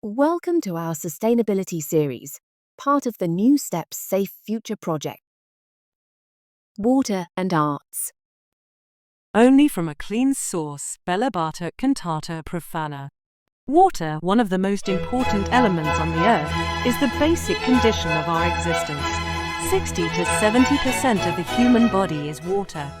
Welcome to our sustainability series, part of the New Steps Safe Future project. Water and Arts. Only from a clean source, bella bata cantata profana. Water, one of the most important elements on the earth, is the basic condition of our existence. 60 to 70% of the human body is water.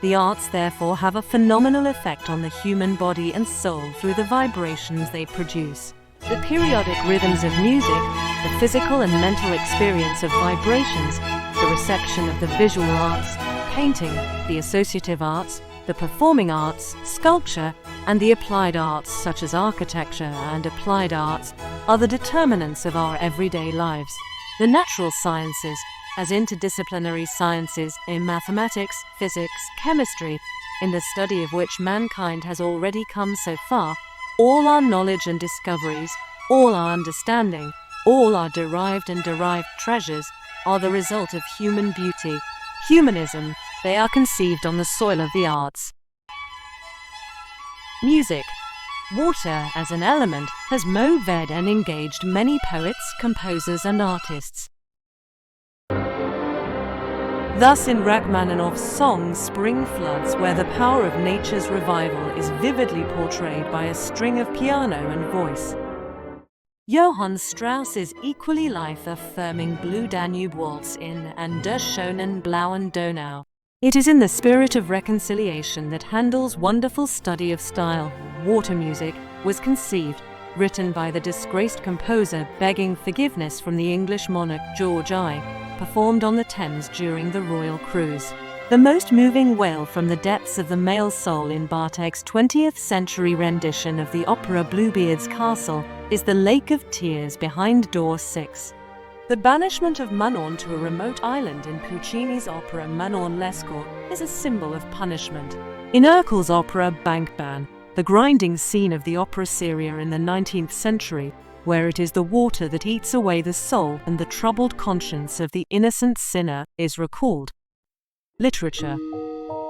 The arts therefore have a phenomenal effect on the human body and soul through the vibrations they produce. The periodic rhythms of music, the physical and mental experience of vibrations, the reception of the visual arts, painting, the associative arts, the performing arts, sculpture, and the applied arts such as architecture and applied arts are the determinants of our everyday lives. The natural sciences, as interdisciplinary sciences in mathematics, physics, chemistry, in the study of which mankind has already come so far, all our knowledge and discoveries, all our understanding, all our derived and derived treasures are the result of human beauty, humanism. They are conceived on the soil of the arts. Music. Water as an element has moved and engaged many poets, composers and artists. Thus in Rachmaninoff's song Spring Floods, where the power of nature's revival is vividly portrayed by a string of piano and voice. Johann Strauss's equally life-affirming Blue Danube Waltz in And der schönen blauen Donau. It is in the spirit of reconciliation that Handel's wonderful study of style, water music, was conceived, written by the disgraced composer begging forgiveness from the English monarch George I, performed on the Thames during the royal cruise. The most moving wail from the depths of the male soul in Bartók's 20th century rendition of the opera Bluebeard's Castle is the Lake of Tears behind door 6. The banishment of Manon to a remote island in Puccini's opera Manon Lescaut is a symbol of punishment. In Urkel's opera Bankban, the grinding scene of the opera seria in the 19th century, where it is the water that eats away the soul and the troubled conscience of the innocent sinner, is recalled. Literature.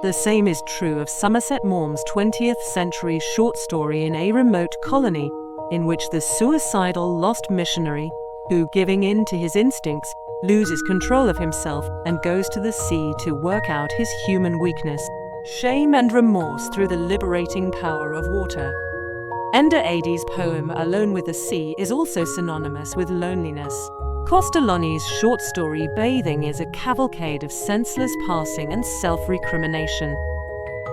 The same is true of Somerset Maugham's 20th century short story In a Remote Colony, in which the suicidal lost missionary, who, giving in to his instincts, loses control of himself and goes to the sea to work out his human weakness, shame and remorse through the liberating power of water. Enda Adi's poem Alone with the Sea is also synonymous with loneliness. Costoloni's short story Bathing is a cavalcade of senseless passing and self-recrimination.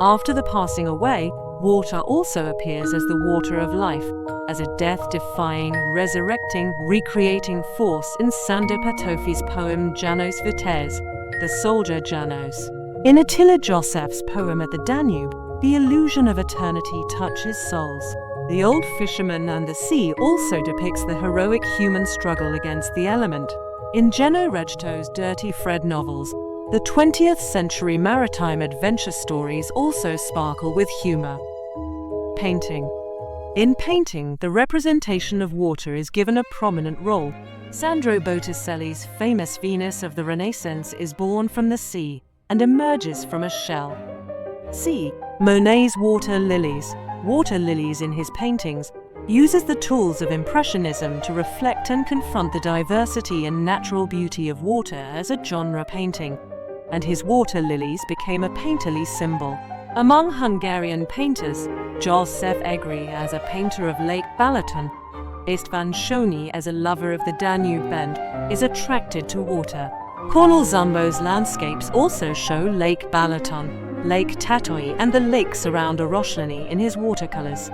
After the passing away, water also appears as the water of life, as a death-defying, resurrecting, recreating force in Sandor Patofi's poem Janos Vites, the soldier Janos. In Attila Joseph's poem At the Danube, the illusion of eternity touches souls. The Old Fisherman and the Sea also depicts the heroic human struggle against the element. In Jenno Rejto's Dirty Fred novels, the 20th century maritime adventure stories also sparkle with humor. Painting. In painting, the representation of water is given a prominent role. Sandro Botticelli's famous Venus of the Renaissance is born from the sea and emerges from a shell. See Monet's water lilies in his paintings, uses the tools of Impressionism to reflect and confront the diversity and natural beauty of water as a genre painting, and his water lilies became a painterly symbol. Among Hungarian painters, József Egri as a painter of Lake Balaton, István Sónyi as a lover of the Danube Bend, is attracted to water. Cornel Zumbo's landscapes also show Lake Balaton, Lake Tatoi and the lakes around Oroshleni in his watercolors.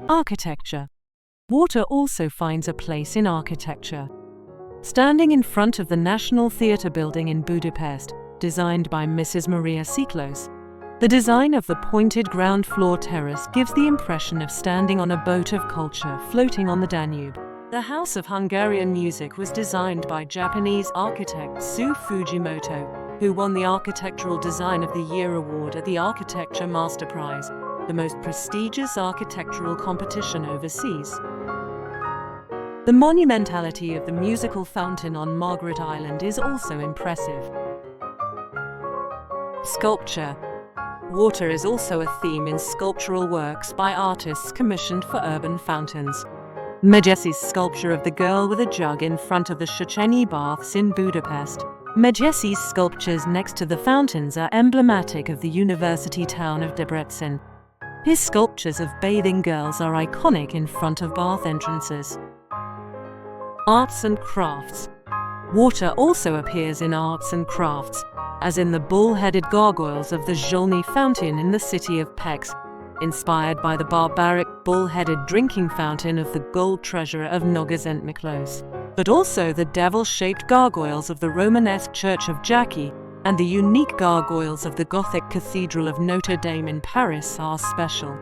Architecture. Water also finds a place in architecture. Standing in front of the National Theatre building in Budapest, designed by Mrs. Maria Siklos, the design of the pointed ground floor terrace gives the impression of standing on a boat of culture floating on the Danube. The House of Hungarian Music was designed by Japanese architect Sue Fujimoto, who won the Architectural Design of the Year award at the Architecture Master Prize, the most prestigious architectural competition overseas. The monumentality of the musical fountain on Margaret Island is also impressive. Sculpture. Water is also a theme in sculptural works by artists commissioned for urban fountains. Medjessi's sculpture of the girl with a jug in front of the Széchenyi baths in Budapest. Medjessi's sculptures next to the fountains are emblematic of the university town of Debrecen. His sculptures of bathing girls are iconic in front of bath entrances. Arts and crafts. Water also appears in arts and crafts, as in the bull-headed gargoyles of the Zsolnyi fountain in the city of Pécs, inspired by the barbaric bull-headed drinking fountain of the gold treasurer of Noga Szent Miklós, but also the devil-shaped gargoyles of the Romanesque church of Jackie and the unique gargoyles of the Gothic Cathedral of Notre Dame in Paris are special.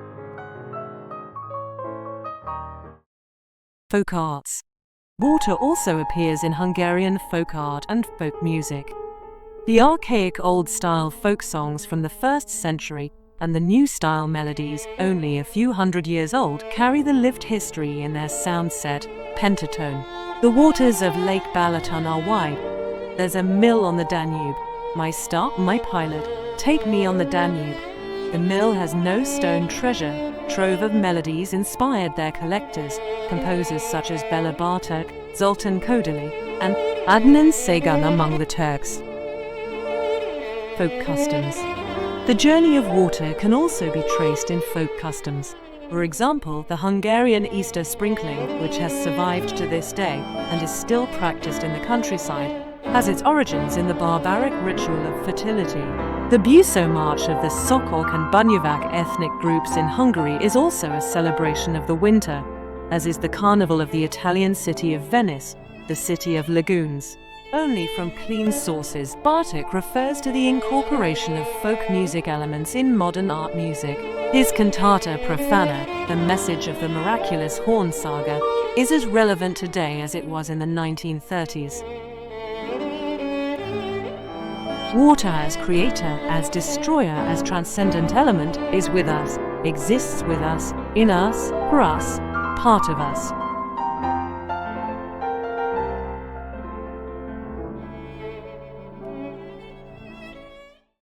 Folk arts. Water also appears in Hungarian folk art and folk music. The archaic old-style folk songs from the 1st century and the new-style melodies, only a few hundred years old, carry the lived history in their sound set, pentatone. The waters of Lake Balaton are wide. There's a mill on the Danube. My star, my pilot, take me on the Danube. The mill has no stone treasure, trove of melodies inspired their collectors, composers such as Bela Bartok, Zoltán Kodály, and Adnan Saygun among the Turks. Folk customs. The journey of water can also be traced in folk customs. For example, the Hungarian Easter sprinkling, which has survived to this day and is still practiced in the countryside, has its origins in the barbaric ritual of fertility. The Buso March of the Sokok and Bunyavak ethnic groups in Hungary is also a celebration of the winter, as is the carnival of the Italian city of Venice, the city of lagoons. Only from clean sources, Bartók refers to the incorporation of folk music elements in modern art music. His cantata profana, The Message of the Miraculous Horn Saga, is as relevant today as it was in the 1930s. Water as creator, as destroyer, as transcendent element, is with us, exists with us, in us, for us, part of us.